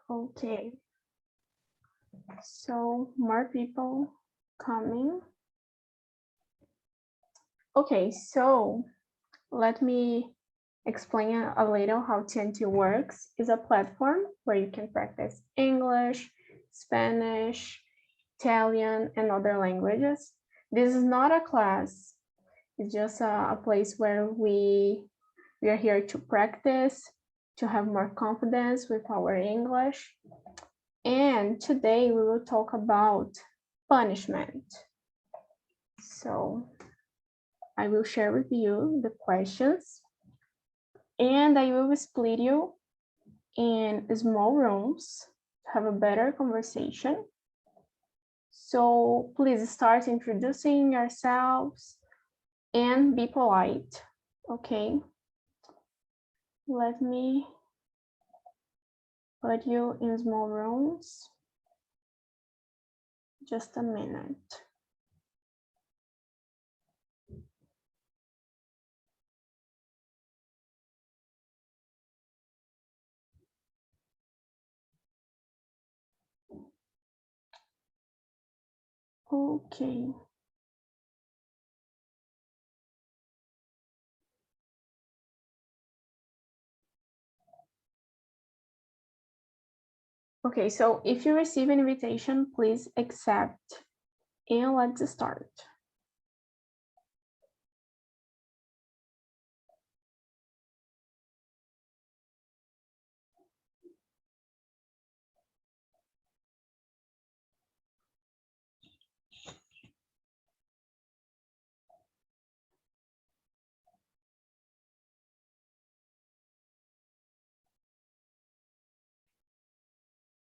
Okay, so more people coming. Okay, so let me explain a little how TNT works. It's a platform where you can practice English, Spanish, Italian, and other languages. This is not a class. It's just a place where we are here to practice, to have more confidence with our English. And today we will talk about punishment. So I will share with you the questions and I will split you in small rooms to have a better conversation. So please start introducing yourselves and be polite, okay? Let me put you in small rooms. Just a minute. Okay. Okay, so if you receive an invitation, please accept and let's start.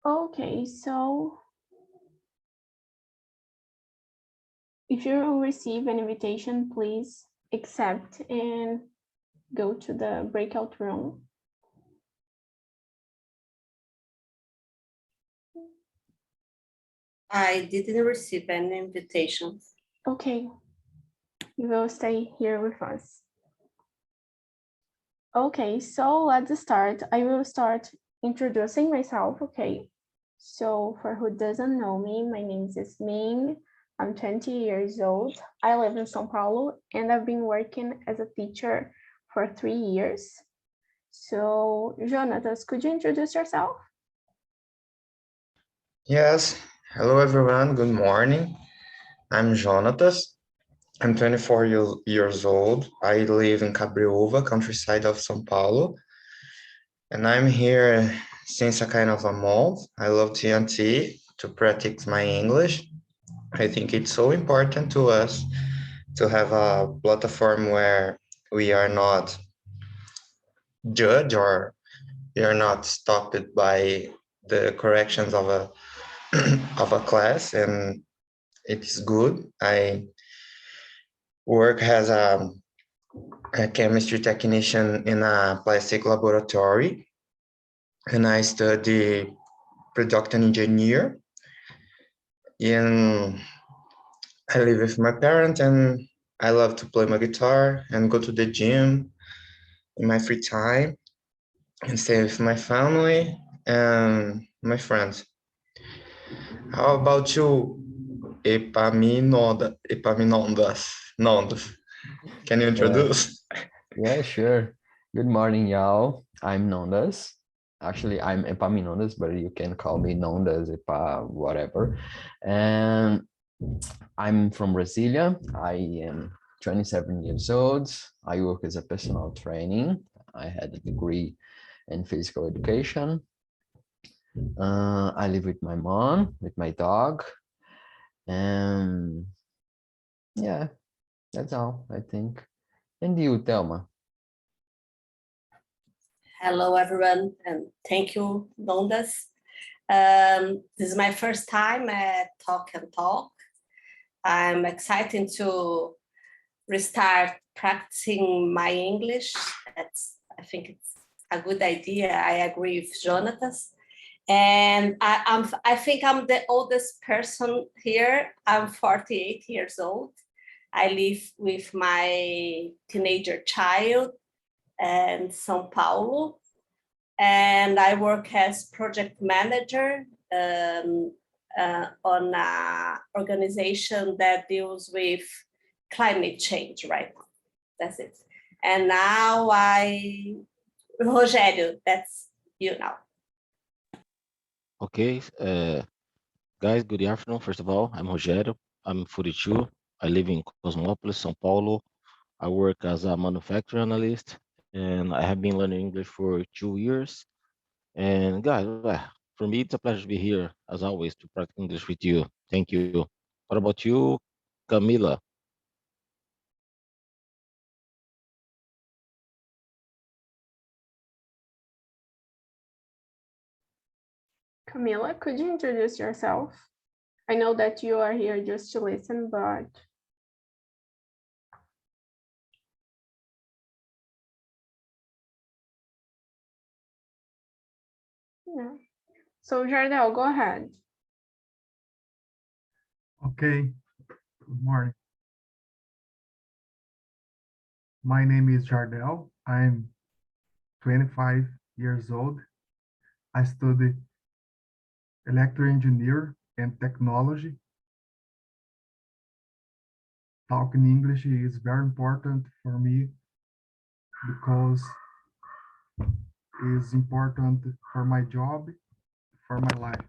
Okay, so if you receive an invitation, please accept and go to the breakout room. I didn't receive any invitations. Okay, you will stay here with us. Okay, so let's start. I will start introducing myself, okay? So for who doesn't know me, my name is Yasmin. I'm 20 years old. I live in São Paulo and I've been working as a teacher for 3 years. So Jonatas, could you introduce yourself? Yes, hello everyone, good morning. I'm Jonatas. I'm 24 years old. I live in Cabriúva, countryside of São Paulo. And I'm here since a kind of a month. I love TNT to practice my English. I think it's so important to us to have a platform where we are not judged or we are not stopped by the corrections of a of a class, and it's good. I work as a chemistry technician in a plastic laboratory, and I study production engineer. And I live with my parents, and I love to play my guitar and go to the gym in my free time and stay with my family and my friends. How about you, Epaminondas? Can you introduce? Yeah, sure. Good morning, y'all. I'm Nondas. Actually, I'm Epaminondas, but you can call me Nondas, Epa, whatever. And I'm from Brasilia. I am 27 years old. I work as a personal training. I had a degree in physical education. I live with my mom, with my dog. And yeah, that's all, I think. And you, Thelma? Hello, everyone, and thank you, Dondas. This is my first time at Talk and Talk. I'm excited to restart practicing my English. I think it's a good idea. I agree with Jonatas. And I think I'm the oldest person here. I'm 48 years old. I live with my teenager child in São Paulo. and I work as project manager on an organization that deals with climate change right now. That's it. And now Rogério, that's you now. Okay, guys, good afternoon. First of all, I'm Rogério. I'm 42. I live in Cosmópolis, São Paulo. I work as a manufacturing analyst, and I have been learning English for 2 years. And guys, for me, it's a pleasure to be here, as always, to practice English with you. Thank you. What about you, Camila? Camila, could you introduce yourself? I know that you are here just to listen, but yeah. So Jardel, go ahead. Okay, good morning. My name is Jardel. I'm 25 years old. I study electrical engineer and technology. Talking English is very important for me because it's important for my job, for my life.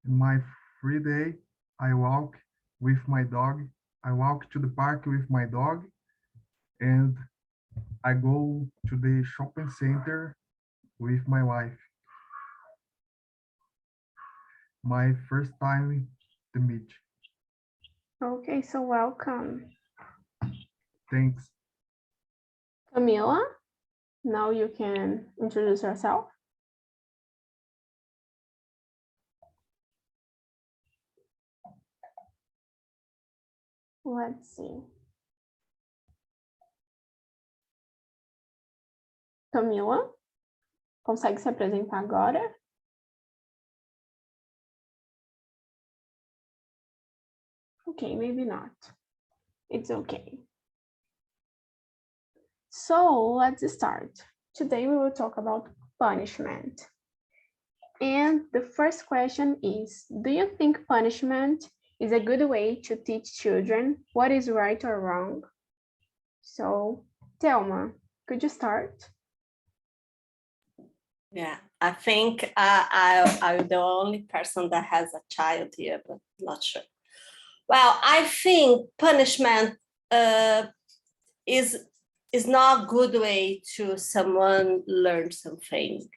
In my free day, I walk with my dog. I walk to the park with my dog, and I go to the shopping center with my wife. My first time to meet. Okay, so welcome. Thanks. Camila, now you can introduce yourself. Let's see. Camila, consegue se apresentar agora? Okay, maybe not. It's okay. So let's start. Today we will talk about punishment. And the first question is, do you think punishment is a good way to teach children what is right or wrong? So, Thelma, could you start? Yeah, I think I'm the only person that has a child here, but not sure. Well, I think punishment is not a good way to someone learn something.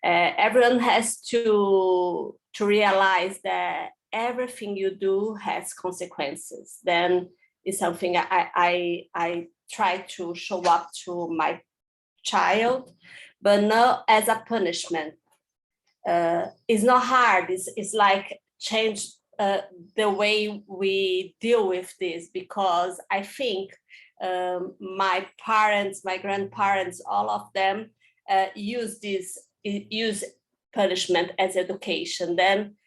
Everyone has to realize that everything you do has consequences. Then is something I try to show up to my child, but not as a punishment. It's not hard. It's like change the way we deal with this, because I think my parents, my grandparents, all of them use punishment as education. Then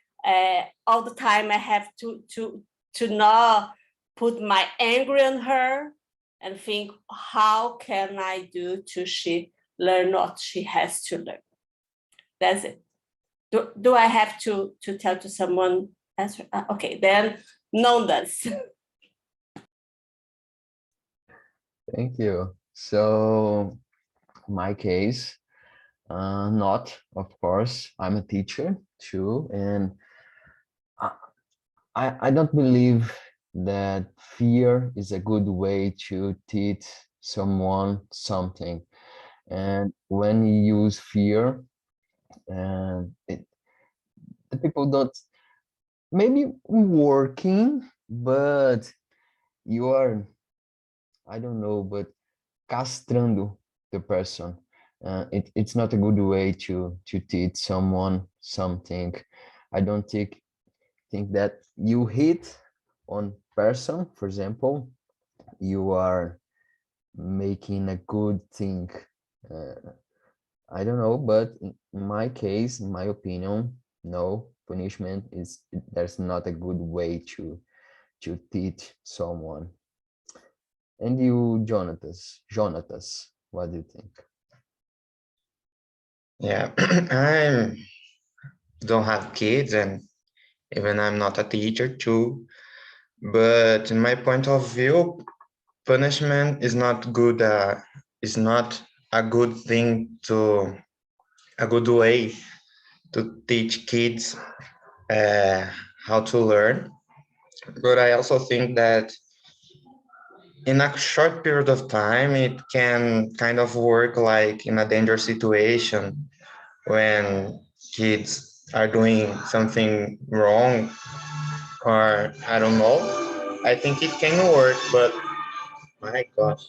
all the time I have to not put my anger on her and think, how can I do to she learn what she has to learn? That's it. Do I have to tell to someone else? Okay, then none does. Thank you. So, my case, not, of course, I'm a teacher too, and I don't believe that fear is a good way to teach someone something. And when you use fear, and the people don't maybe working, but you are, I don't know, but castrando the person. It's not a good way to teach someone something. I don't think that you hit on person, for example, you are making a good thing. I don't know, but in my case, in my opinion, no, punishment is, there's not a good way to teach someone. And you, Jonatas, what do you think? Yeah, I don't have kids, and even I'm not a teacher too. But in my point of view, punishment is not good. Is not a good thing to a good way to teach kids uh, how to learn. But I also think that in a short period of time, it can kind of work like in a dangerous situation when kids are doing something wrong, or I don't know. I think it can work, but my gosh.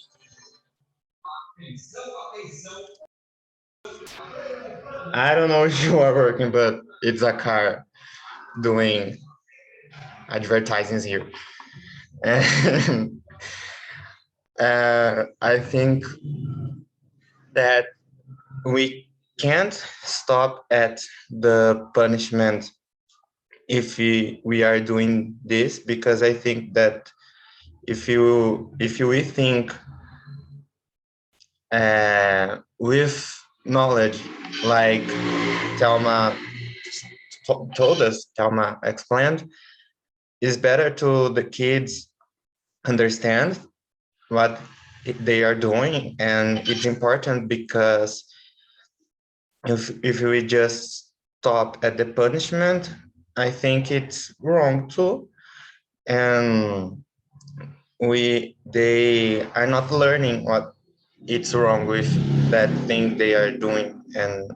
I don't know if you are working, but it's a car doing advertisements here. And I think that we can't stop at the punishment if we are doing this, because I think that if we think with knowledge, like Thelma told us, Thelma explained, it's better to the kids understand what they are doing, and it's important because if we just stop at the punishment, I think it's wrong too, and they are not learning what it's wrong with that thing they are doing. And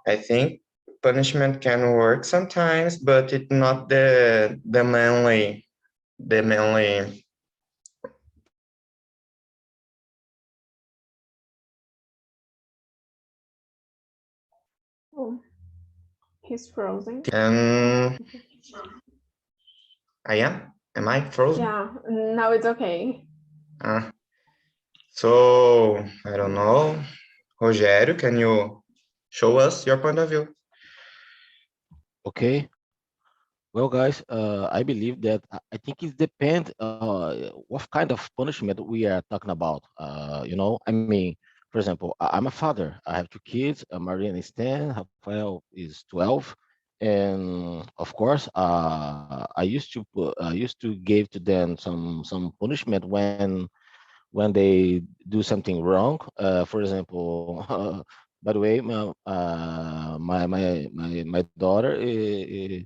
I think punishment can work sometimes, but it's not the mainly. Oh, he's frozen. And am I frozen? Yeah, now it's okay. So I don't know. Rogério, can you show us your point of view? Okay. Well, guys, I believe that I think it depends what kind of punishment we are talking about. I mean, for example, I'm a father. I have two kids. Marian is 10, Rafael is 12, and of course, I used to give to them some punishment when they do something wrong. For example, by the way, my daughter, a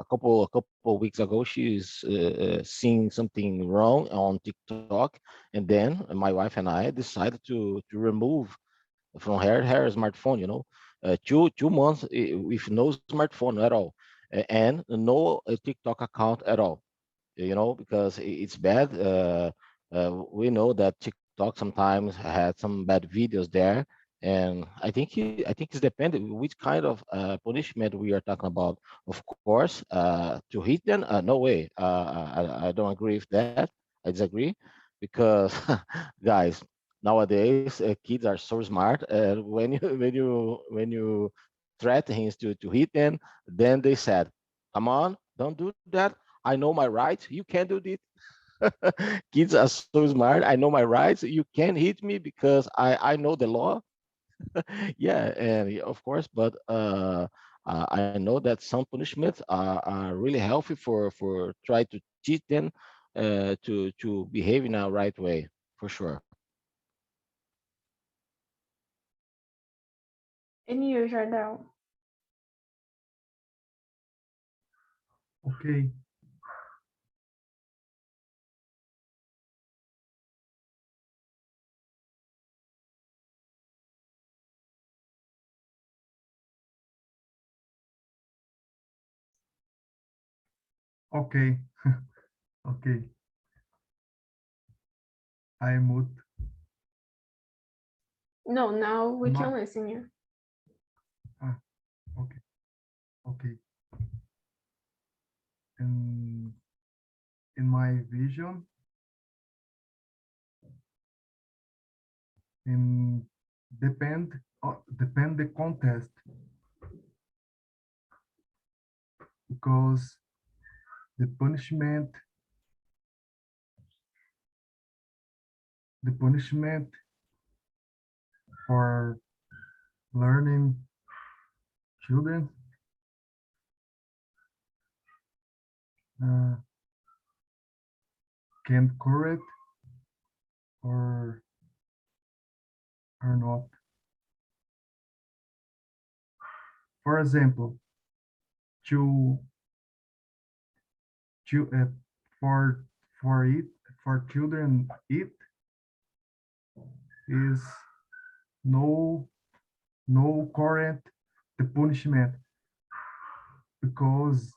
couple of weeks ago, she's seeing something wrong on TikTok, and then my wife and I decided to remove from her smartphone. 2 months with no smartphone at all, and no TikTok account at all, because it's bad. We know that TikTok sometimes had some bad videos there, and I think it's dependent which kind of punishment we are talking about. Of course, to hit them, no way. I don't agree with that. I disagree because, guys, nowadays kids are so smart, and when you when you threaten to hit them, then they said, "Come on, don't do that. I know my rights. You can't do this." Kids are so smart. I know my rights. You can't hit me because I know the law. Yeah, and yeah, of course, but I know that some punishments are really healthy for try to teach them to behave in a right way, for sure. And you, Jardel? Okay. Okay. Okay. I mute. No, now we can No. listen you. Ah, okay. Okay. In in my vision, in depend the contest, because the punishment the punishment for learning children. Can correct or not. For example, to for for children eat is no correct the punishment because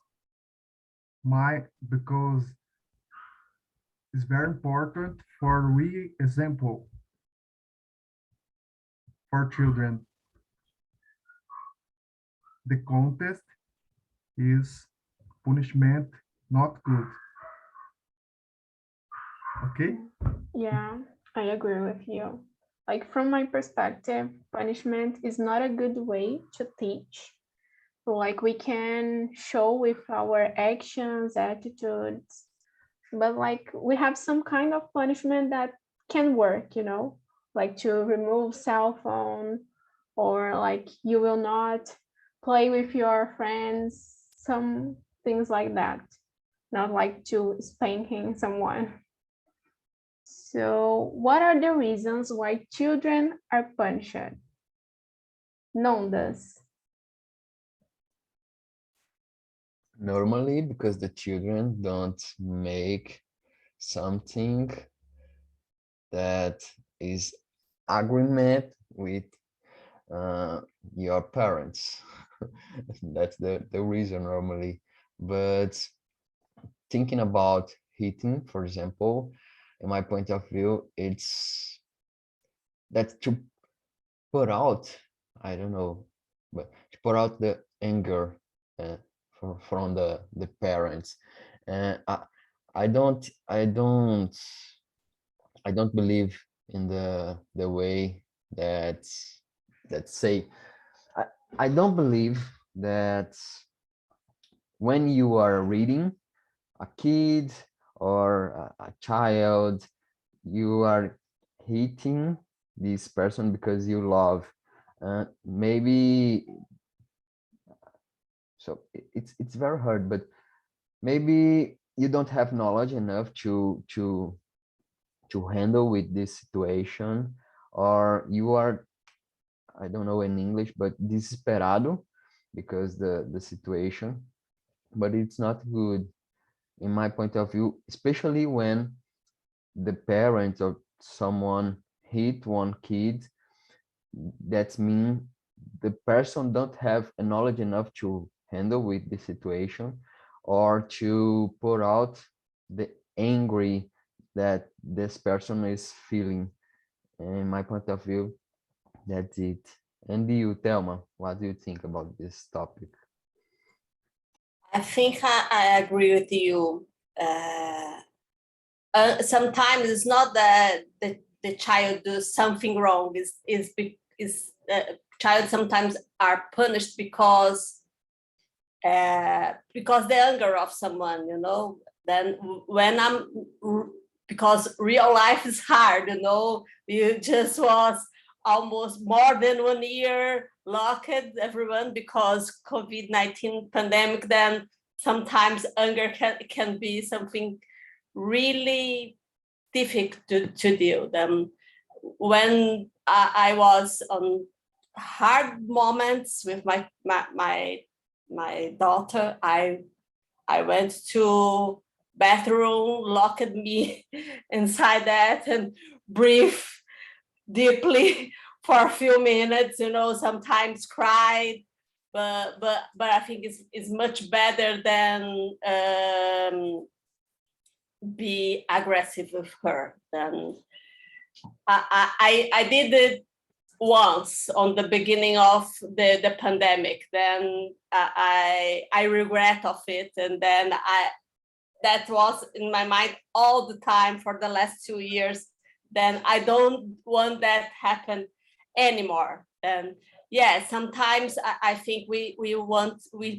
it's very important for we example for children. The contest is punishment not good. Okay? Yeah, I agree with you. Like from my perspective, punishment is not a good way to teach. Like we can show with our actions, attitudes, but like we have some kind of punishment that can work, like to remove cell phone, or like you will not play with your friends, some things like that, not like to spanking someone. So what are the reasons why children are punished? Nondas. Normally, because the children don't make something that is agreement with your parents. That's the reason normally. But thinking about hitting, for example, in my point of view, it's that to put out, I don't know, but to put out the anger from the parents. And I don't believe in the way that say I, I don't believe that when you are reading a kid or a child, you are hating this person because you love. Maybe so it's very hard, but maybe you don't have knowledge enough to handle with this situation, or you are, I don't know in English, but desesperado because the situation, but it's not good in my point of view, especially when the parents or someone hit one kid. That means the person don't have a knowledge enough to handle with the situation, or to put out the angry that this person is feeling. In my point of view, that's it. And you, Thelma, what do you think about this topic? I think I agree with you. Sometimes it's not that the child does something wrong. Child sometimes are punished because the anger of someone, Then when because real life is hard, You just was almost more than 1 year locked, everyone, because COVID-19 pandemic. Then sometimes anger can be something really difficult to deal. Then when I was on hard moments with my daughter, I went to bathroom, locked me inside that, and breathe deeply for a few minutes. Sometimes cried, but I think it's much better than be aggressive with her. Then I did it once on the beginning of the pandemic. Then I regret of it, and then that was in my mind all the time for the last 2 years. Then I don't want that happen anymore. And yeah, sometimes I think we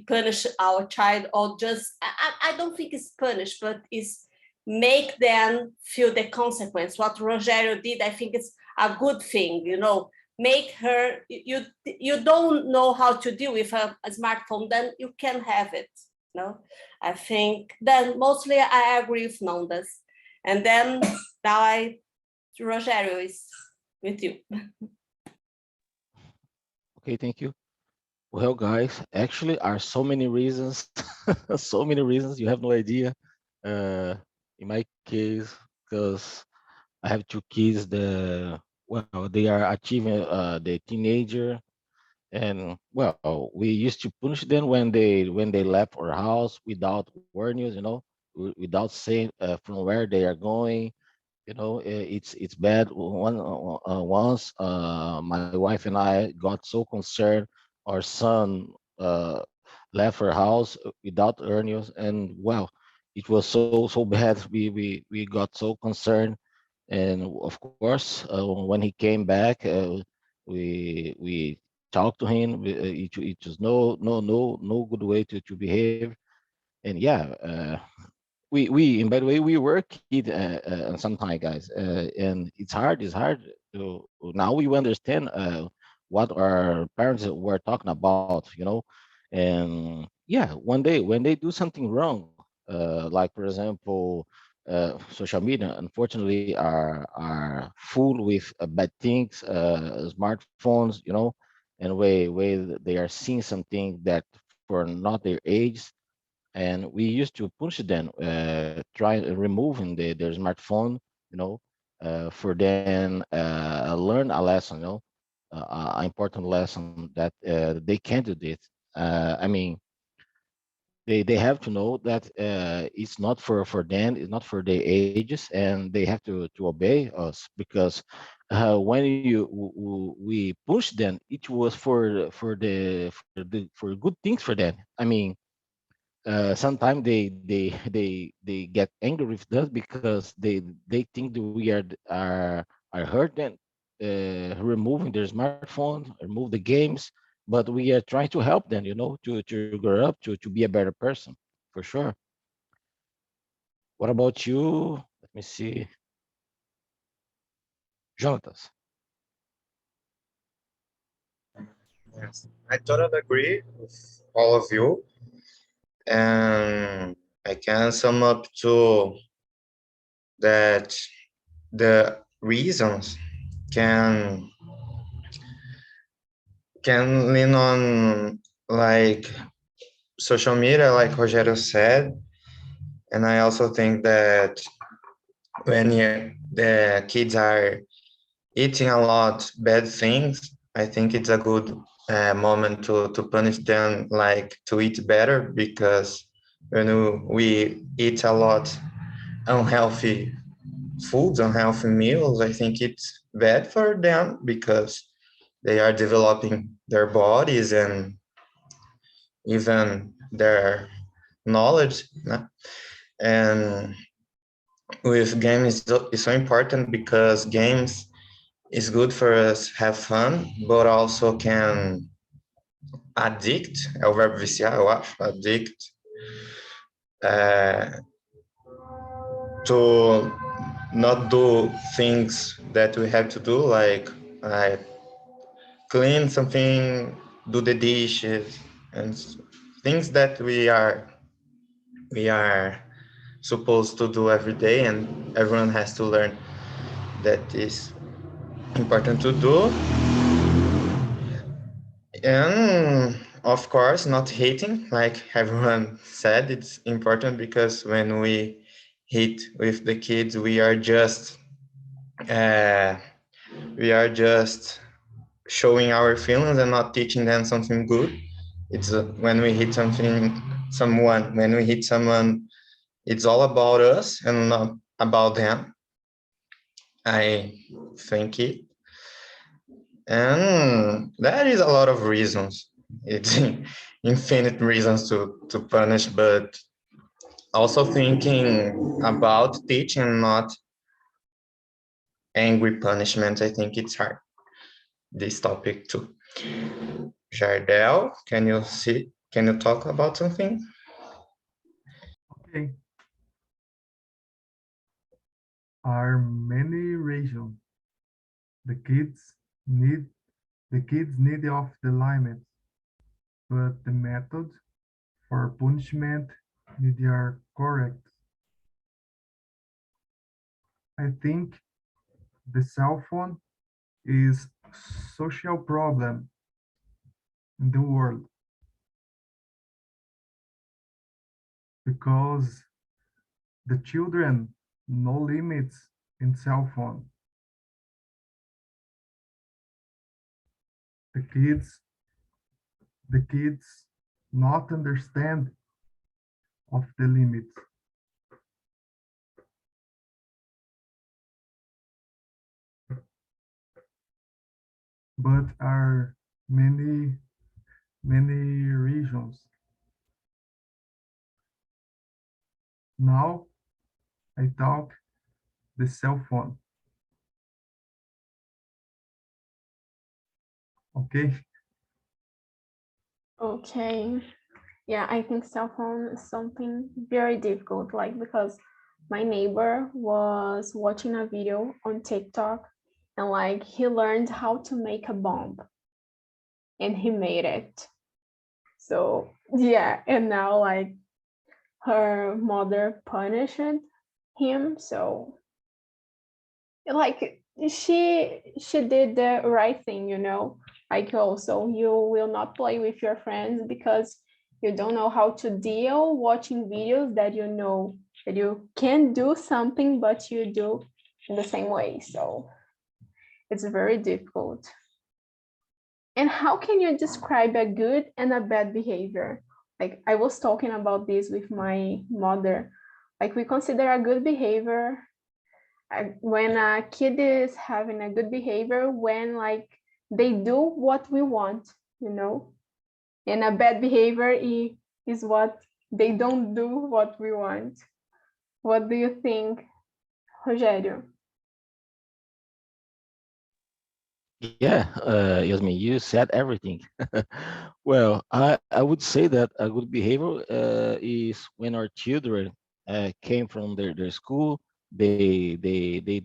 punish our child, or just I don't think it's punish, but it's make them feel the consequence. What Rogério did, I think it's a good thing, make her, you don't know how to deal with a smartphone, then you can have it. No, I think then mostly I agree with Nondas. And then now Rogério is with you. Okay, thank you. Well, guys, actually are so many reasons, so many reasons. You have no idea. In my case, because I have two kids, well, they are achieving the teenager, and well, we used to punish them when they left our house without warning, without saying from where they are going. It's bad. Once my wife and I got so concerned, our son uh, left her house without earnings, and well, it was so bad. We got so concerned, and of course, when he came back, we talked to him. It was no good way to behave, and yeah. We and by the way we were kid sometimes, guys, and it's hard to now we understand what our parents were talking about, and yeah, one day when they do something wrong, like for example, social media unfortunately are full with bad things, smartphones, and way they are seeing something that for not their age, and we used to push them, try removing their smartphone, for then learn a lesson, an important lesson that they can't do this. I mean, they have to know that it's not for them, it's not for their ages, and they have to obey us, because when we push them, it was for good things for them. I mean, sometimes they get angry with us because they think that we are hurting, removing their smartphone, remove the games, but we are trying to help them, to grow up, to be a better person, for sure. What about you? Let me see, Jonatas. Yes, I totally agree with all of you. And I can sum up to that the reasons can can lean on like social media, like Rogério said. And I also think that when the kids are eating a lot bad things, I think it's a good moment to punish them, like to eat better, because when we eat a lot unhealthy foods, unhealthy meals, I think it's bad for them because they are developing their bodies and even their knowledge. Né? And with games, it's so important because games is good for us have fun, but also can addict, é o verbo viciar, eu acho, addict, to not do things that we have to do, like clean something, do the dishes, and things that we are supposed to do every day, and everyone has to learn that is important to do. And of course, not hating, like everyone said, it's important because when we hit with the kids, uh, we are just showing our feelings and not teaching them something good. It's when we hit when we hit someone, it's all about us and not about them. I think it, and there is a lot of reasons. It's infinite reasons to punish, but also thinking about teaching, not angry punishment. I think it's hard, this topic too. Jardel, can you talk about something? Okay, are many reasons. The kids need The kids need off the limits, but the method for punishment need are correct. I think the cell phone is social problem in the world because the children no limits in cell phone. The kids the kids not understand of the limits. But are many regions. Now I talk the cell phone. Okay. Okay. Yeah, I think cell phone is something very difficult, like because my neighbor was watching a video on TikTok and like he learned how to make a bomb and he made it. So yeah, and now like her mother punished him. So like she did the right thing, you know. Like also you will not play with your friends because you don't know how to deal watching videos that you know that you can do something but you do in the same way. So it's very difficult. And how can you describe a good and a bad behavior? Like I was talking about this with my mother. Like we consider a good behavior when a kid is having a good behavior when like they do what we want, you know, and a bad behavior is what they don't do what we want. What do you think, Rogério? Yeah, Yasmin, you said everything. Well, I would say that a good behavior is when our children came from their school, they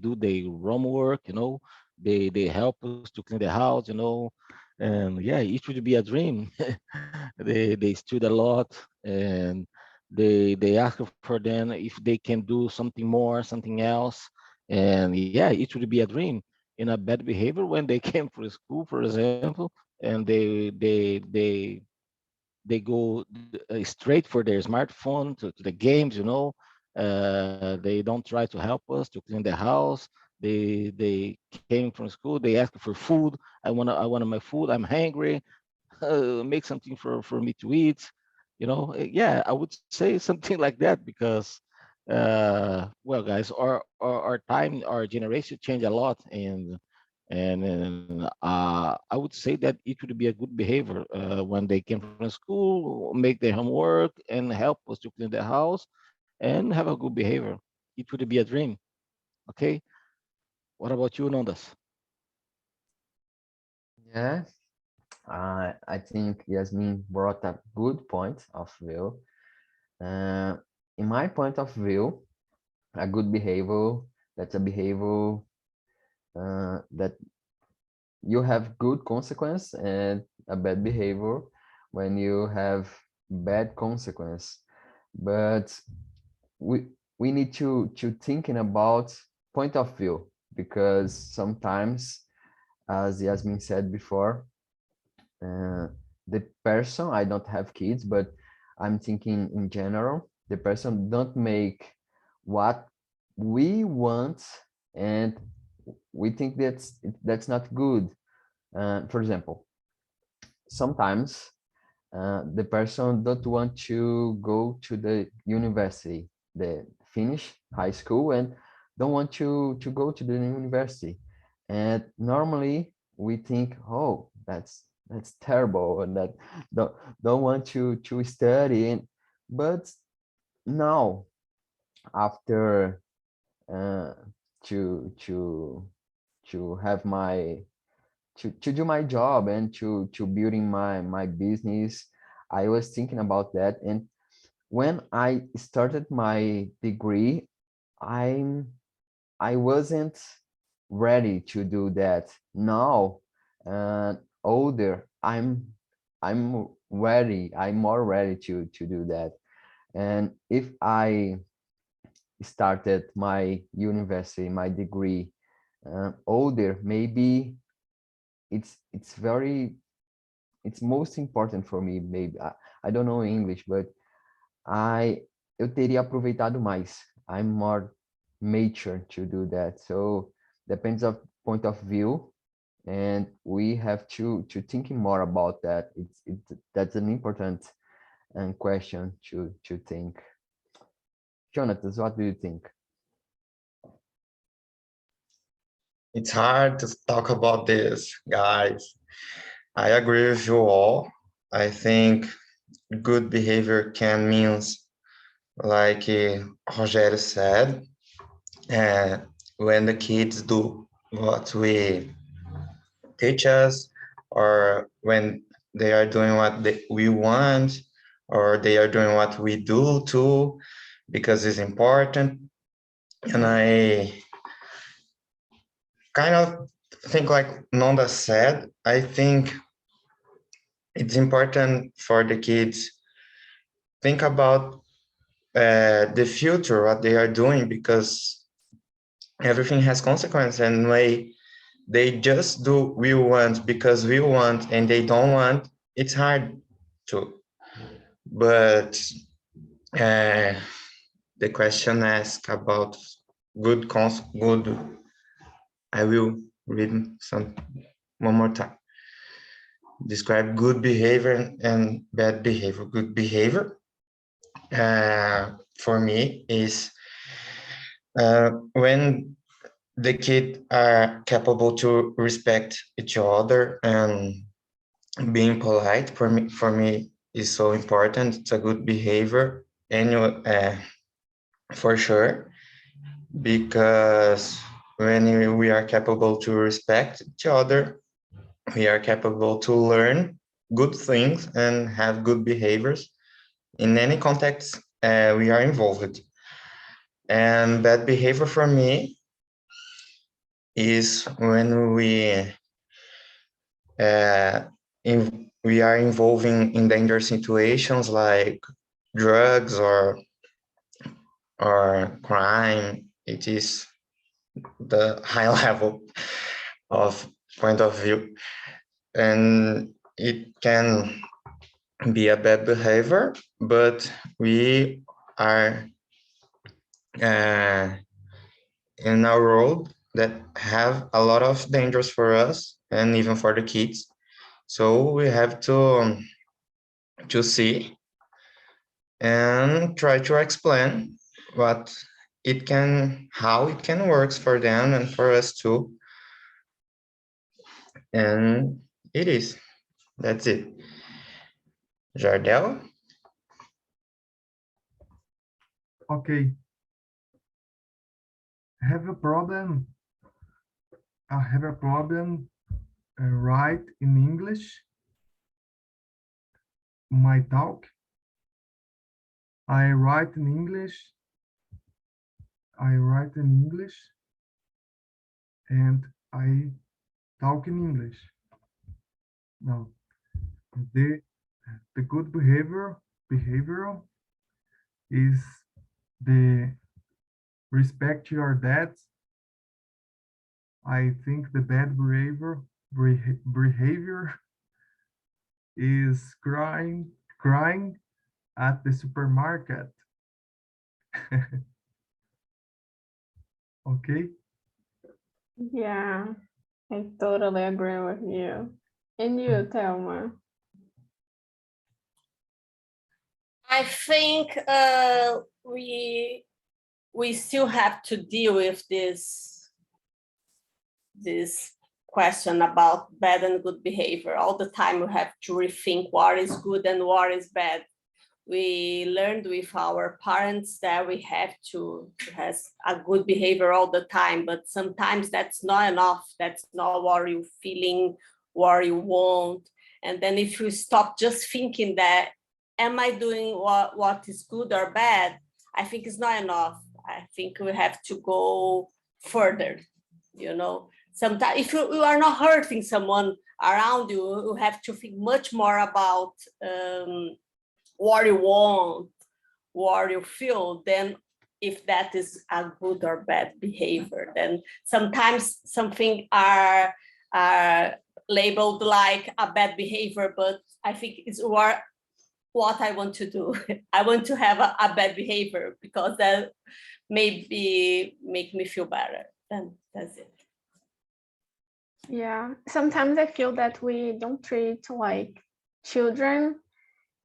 do their homework, you know, they help us to clean the house, you know, and yeah, it would be a dream. They stood a lot, and they ask for them if they can do something more, something else, and yeah, it would be a dream. In a bad behavior when they came from school, for example, and they go straight for their smartphone to the games, you know. They don't try to help us to clean the house. They came from school, they ask for food. I want my food, I'm hungry. Make something for me to eat, you know. Yeah, I would say something like that because well, guys, our time, our generation changed a lot, and I would say that it would be a good behavior when they came from school, make their homework and help us to clean the house and have a good behavior. It would be a dream. Okay, what about you, Nondas? Yeah, I think Yasmin brought a good point of view. Uh, in my point of view, a good behavior, that's a behavior that you have good consequence, and a bad behavior when you have bad consequence. But we we need to thinking about point of view, because sometimes, as Yasmin said before, uh, the person, I don't have kids, but I'm thinking in general, the person don't make what we want, and we think that's not good. For example, sometimes the person don't want to go to the university, the finish high school, and don't want to go to the university. And normally we think, oh, that's terrible, and that don't don't want to study. And but now, after uh, to to have my to do my job and to building my business, I was thinking about that. And when I started my degree, i'm I wasn't ready to do that. Now, uh, older, I'm more ready to do that. And if I started my university, my degree older, maybe it's most important for me. Maybe I don't know English, but eu teria aproveitado mais. I'm more mature to do that. So depends of point of view, and we have to thinking more about that. That's an important question to think. Jonathan, what do you think? It's hard to talk about this, guys. I agree with you all. I think good behavior can means, like Rogério said, when the kids do what we teach us, or when they are doing what we want, or they are doing what we do too, because it's important. And I kind of think, like Nonda said, I think it's important for the kids think about the future, what they are doing, because everything has consequence. And when they just do we want because we want and they don't want, it's hard to. But the question asked about good, I will read one more time. Describe good behavior and bad behavior. Good behavior for me is when the kids are capable to respect each other and being polite. For me is so important. It's a good behavior, and for sure, because when we are capable to respect each other, we are capable to learn good things and have good behaviors in any context we are involved. And bad behavior for me is when we are involving in dangerous situations like drugs or crime. It is the high level of point of view, and it can be a bad behavior, but we are in a road that have a lot of dangers for us and even for the kids. So we have to see and try to explain how it can work for them and for us too. And it is. That's it. Jardel? Okay. I have a problem write in English my talk. I write in English and I talk in English. Now, the good behavioral is the respect your dad. I think the bad behavior is crying at the supermarket. Okay. Yeah, I totally agree with you. And you, Thelma? I think we still have to deal with this question about bad and good behavior. All the time we have to rethink what is good and what is bad. We learned with our parents that we have to have a good behavior all the time, but sometimes that's not enough. That's not what you're feeling, what you want. And then if you stop just thinking that, am I doing what is good or bad? I think it's not enough. I think we have to go further, sometimes if you are not hurting someone around you, you have to think much more about what you want, what you feel, than if that is a good or bad behavior. Then sometimes something are labeled like a bad behavior, but I think it's what I want to do. I want to have a bad behavior because that maybe make me feel better. And that's it. Yeah, sometimes I feel that we don't treat like children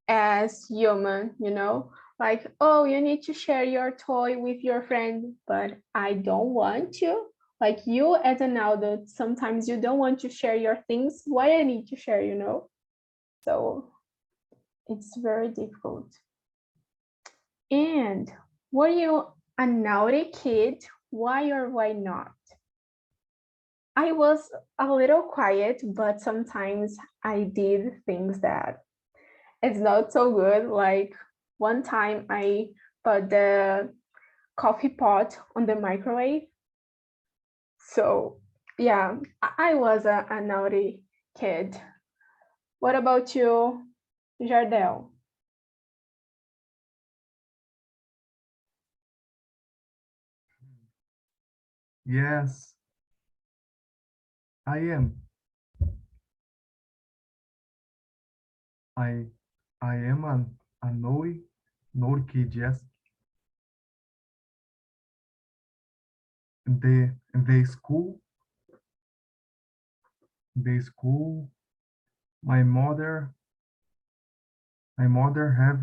as human, you know, like, oh, you need to share your toy with your friend, but I don't want to. Like you as an adult, sometimes you don't want to share your things. Why I need to share, you know? So it's very difficult. And were you a naughty kid? Why or why not? I was a little quiet, but sometimes I did things that it's not so good. Like one time I put the coffee pot on the microwave. So yeah, I was a naughty kid. What about you, Jardel? Yes, I am. I I am a naughty kid, yes. In the school, my mother have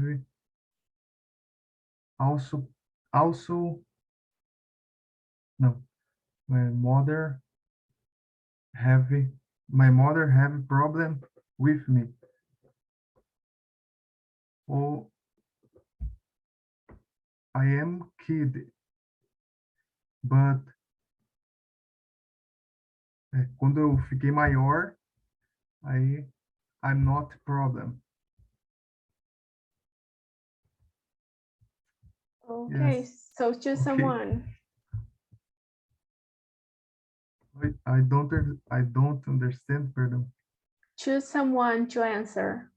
also also no my mother have my mother have problem with me. Oh, I am kid, but quando eu fiquei maior, aí I'm not problem. Okay, Yes. so choose Okay. someone. I don't understand, perdão. Choose someone to answer.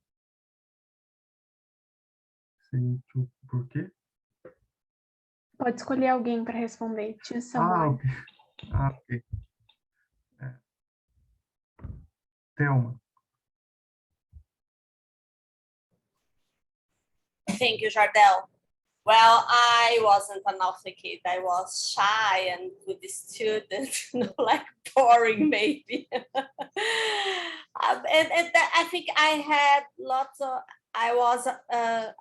Sei por quê? Pode escolher alguém para responder. Choose Ah, someone. ok. Ah, ok. Thelma. Thank you, Jardel. Well, I wasn't an naughty kid. I was shy and good student, like boring baby. And I think I had lots of, I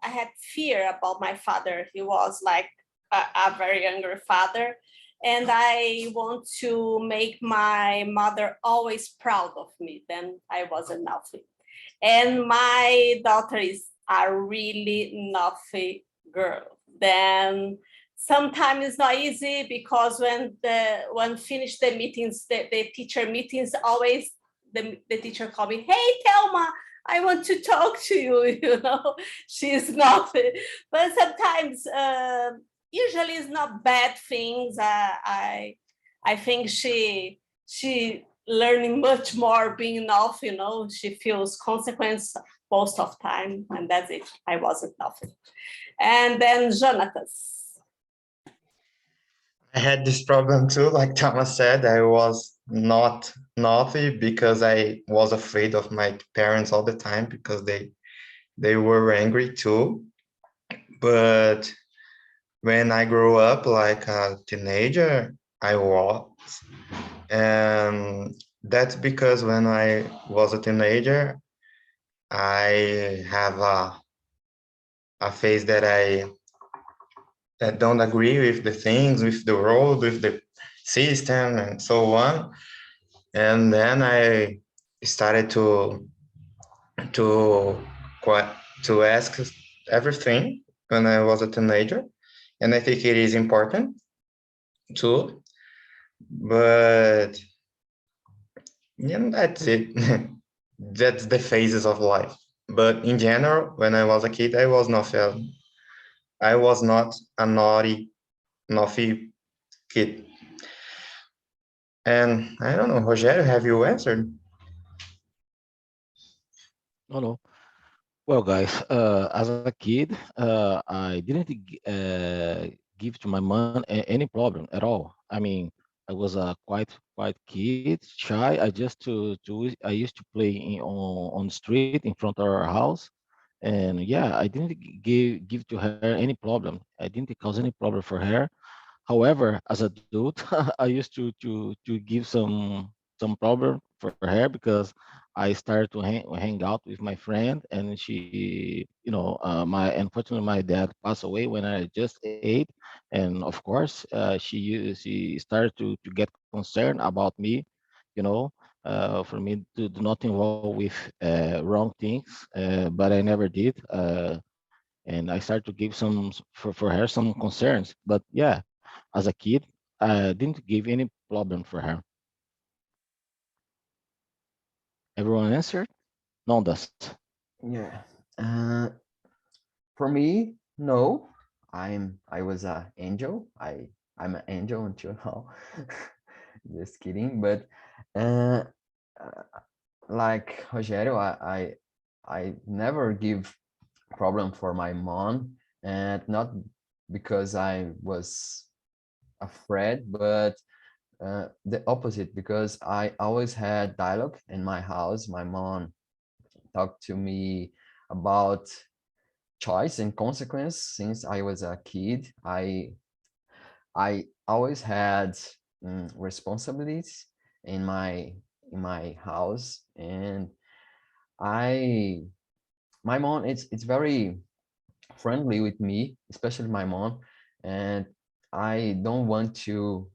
had fear about my father. He was like a very angry father. And I want to make my mother always proud of me. Then I wasn't naughty. And my daughter is a really naughty girl. Then sometimes it's not easy because when finish the meetings, the teacher meetings, always the teacher call me, hey, Thelma, I want to talk to you, you know, she's not, but sometimes, usually it's not bad things. I think she learning much more being off, you know, she feels consequence most of time, and that's it. I wasn't nothing. And then Jonathan. I had this problem too, like Thomas said, I was not naughty because I was afraid of my parents all the time because they were angry too. But when I grew up like a teenager, I was. And that's because when I was a teenager, I have a phase that I don't agree with the things, with the world, with the system, and so on. And then I started to to ask everything when I was a teenager, and I think it is important too. But yeah, that's it. That's the phases of life. But in general, when I was a kid, I was not a naughty kid. And I don't know, Rogério, have you answered? No, no. Well, guys, as a kid, I didn't give to my mom any problem at all. I mean, I was a quite kid, shy. I used to play on the street in front of our house, and yeah, I didn't give to her any problem. I didn't cause any problem for her. However, as a adult, I used to give some problem for her because I started to hang out with my friend, and she, my unfortunately my dad passed away when I just ate, and of course, she started to get concerned about me, you know, for me to do not involve with wrong things, but I never did. And I started to give for her some concerns. But yeah, as a kid, I didn't give any problem for her. Everyone answered? No, does. Yeah. For me, no. I was a angel. I'm an angel until now. Just kidding. But uh, uh, like Rogério, I never give problem for my mom, and not because I was afraid, but the opposite, because I always had dialogue in my house. My mom talked to me about choice and consequence since I was a kid. I always had responsibilities in my house, and I my mom it's very friendly with me, especially my mom, and I don't want to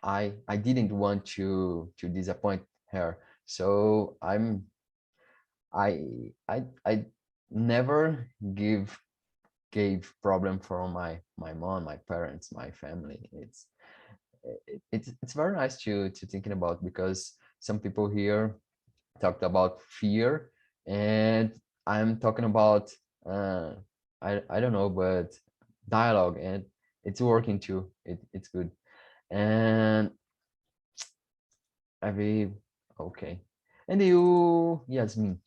I didn't want to disappoint her. So I never gave problem for my mom, my parents, my family. It's very nice to thinking about, because some people here talked about fear, and I'm talking about uh I don't know, but dialogue, and it's working too. It's good. And I be okay. And you, Yasmin?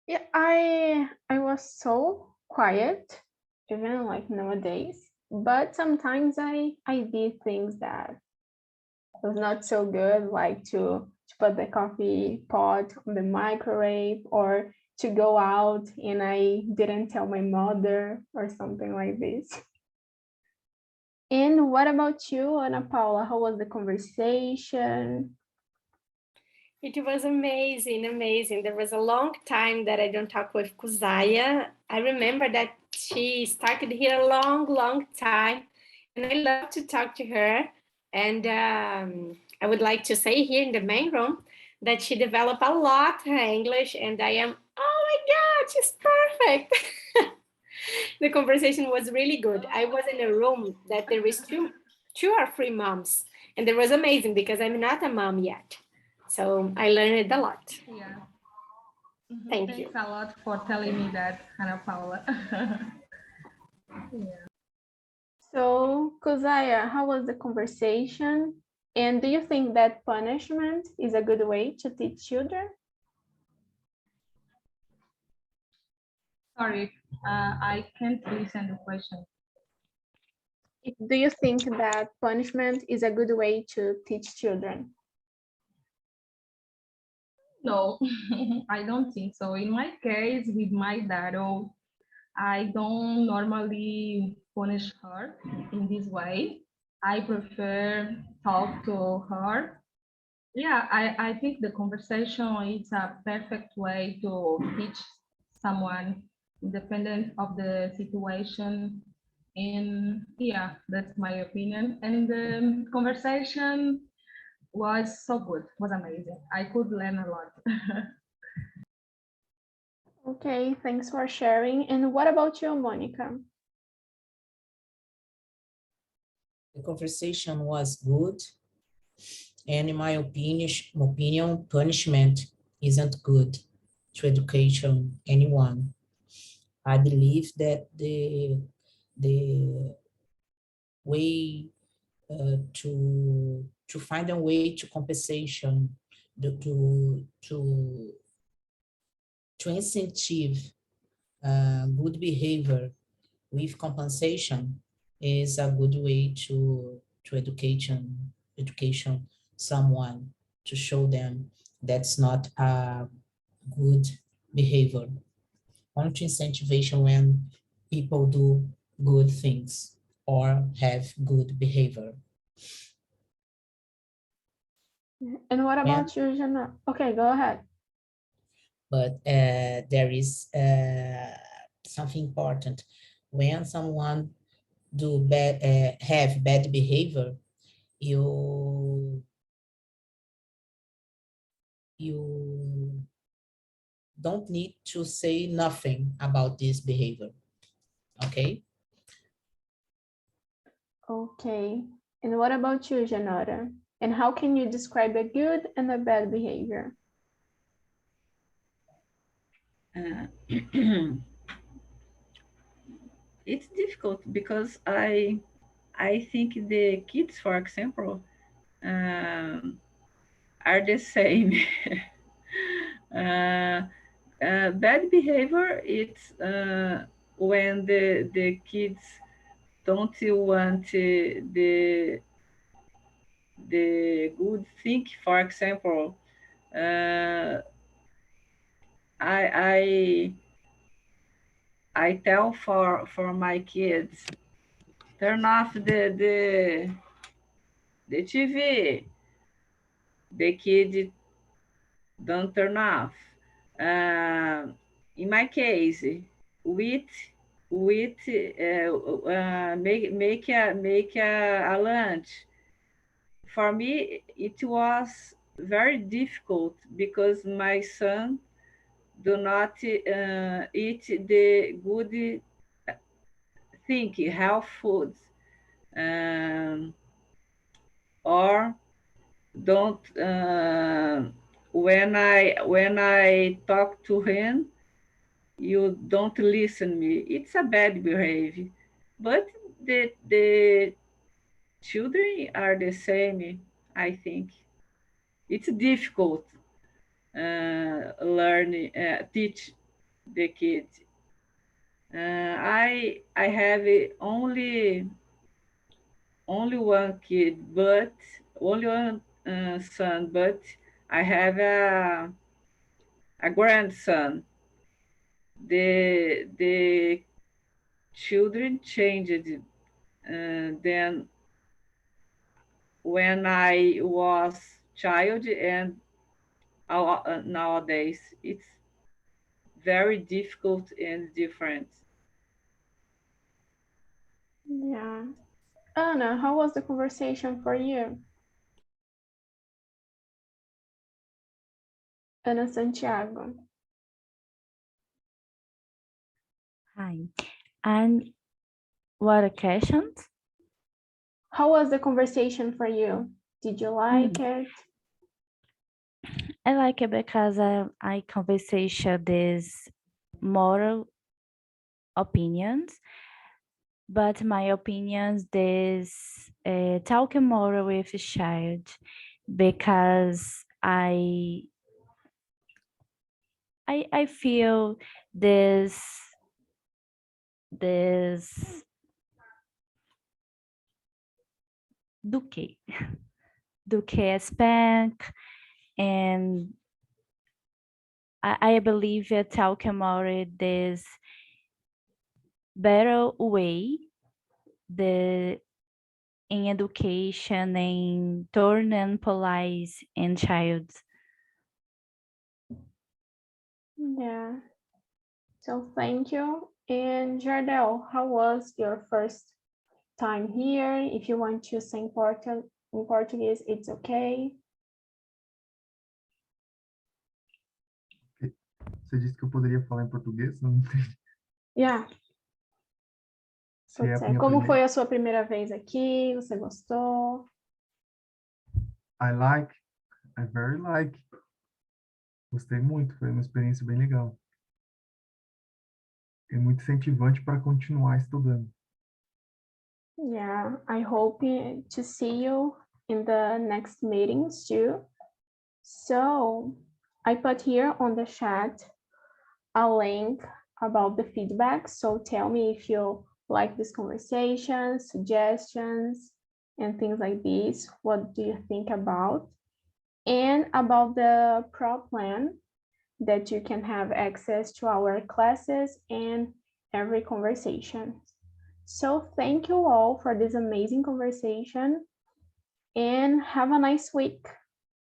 Yeah, I was so quiet, even like nowadays. But sometimes I did things that was not so good, like to put the coffee pot on the microwave, or to go out and I didn't tell my mother or something like this. And what about you, Ana Paula? How was the conversation? It was amazing, amazing. There was a long time that I don't talk with Kuzaya. I remember that she started here a long, long time, and I love to talk to her. And I would like to say here in the main room that she developed a lot her English, and I am, oh my God, she's perfect. The conversation was really good. I was in a room that there is two or three moms, and it was amazing because I'm not a mom yet. So I learned a lot. Yeah. Thank you. Thanks a lot for telling me that, Ana Paula. Yeah. So, Kuzaya, how was the conversation? And do you think that punishment is a good way to teach children? Sorry, I can't listen to the question. Do you think that punishment is a good way to teach children? No, I don't think so. In my case, with my dad, I don't normally punish her in this way. I prefer talk to her. Yeah, I think the conversation is a perfect way to teach someone independent of the situation. And yeah, that's my opinion. And the conversation was so good, was amazing. I could learn a lot. Okay, thanks for sharing. And what about you, Monica? The conversation was good, and in my opinion, punishment isn't good to education anyone. I believe that the way to find a way to compensation, to incentive good behavior with compensation is a good way to education someone, to show them that's not a good behavior. Only to incentivation when people do good things or have good behavior. And what And, about you, Jana? Okay, go ahead. but there is something important. When someone have bad behavior, you don't need to say nothing about this behavior, okay? Okay. And what about you, Janora? And how can you describe a good and a bad behavior? It's difficult because I think the kids, for example, are the same. Bad behavior, it's when the kids don't want the good thing. For example, I I tell for my kids, turn off the TV. The kid don't turn off. In my case, with make a lunch. For me, it was very difficult because my son do not eat the good thing, health foods, or don't when I talk to him, you don't listen me. It's a bad behavior, but the children are the same. I think it's difficult teach the kids. I have only one kid, but only one son, but I have a grandson. The children changed. Then when I was child and nowadays it's very difficult and different. Yeah. Anna, how was the conversation for you? Ana Santiago. Hi. And what a question? How was the conversation for you? Did you like it? I like it because I conversation these moral opinions, but my opinions this talking more with a child because I feel this do que spank, and I believe that talking more this better way in education in turning polite and child. Yeah. So thank you. And Jardel, how was your first time here? If you want to say in Portuguese, it's okay. Você disse que eu poderia falar em português? Não entendi. Yeah. Se é a minha Como primeira- foi a sua primeira vez aqui? Você gostou? I like, I very like. Gostei muito, foi uma experiência bem legal. É muito incentivante para continuar estudando. Yeah, I hope to see you in the next meetings too. So I put here on the chat a link about the feedback. So tell me if you like this conversation, suggestions, and things like this. What do you think about? And about the Pro plan, that you can have access to our classes and every conversation. So thank you all for this amazing conversation and have a nice week.